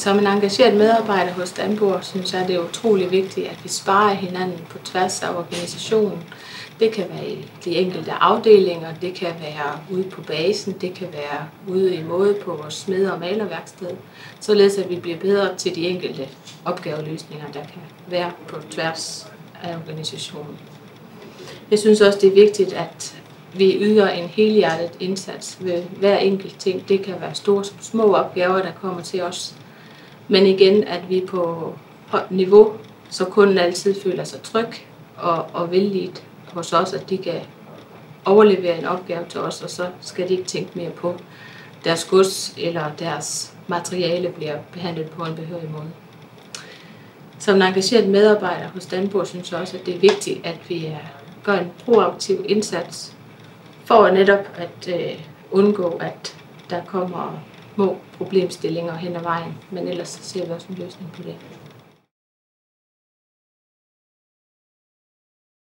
Som en engageret medarbejder hos Danpo, synes jeg, det er utrolig vigtigt, at vi sparer hinanden på tværs af organisationen. Det kan være i de enkelte afdelinger, det kan være ude på basen, det kan være ude i måde på vores smede- og malerværksted, således at vi bliver bedre til de enkelte opgaveløsninger, der kan være på tværs af organisationen. Jeg synes også, det er vigtigt, at vi yder en helhjertet indsats ved hver enkelt ting. Det kan være store som små opgaver, der kommer til os. Men igen, at vi på højt niveau, så kunden altid føler sig tryg og vellidt hos os, at de kan overlevere en opgave til os, og så skal de ikke tænke mere på deres gods eller deres materiale bliver behandlet på en behørig måde. Som en engageret medarbejder hos Danpo synes jeg også, at det er vigtigt, at vi gør en proaktiv indsats for netop at undgå, at der kommer små problemstillinger hen ad vejen, men ellers ser vi også en løsning på det.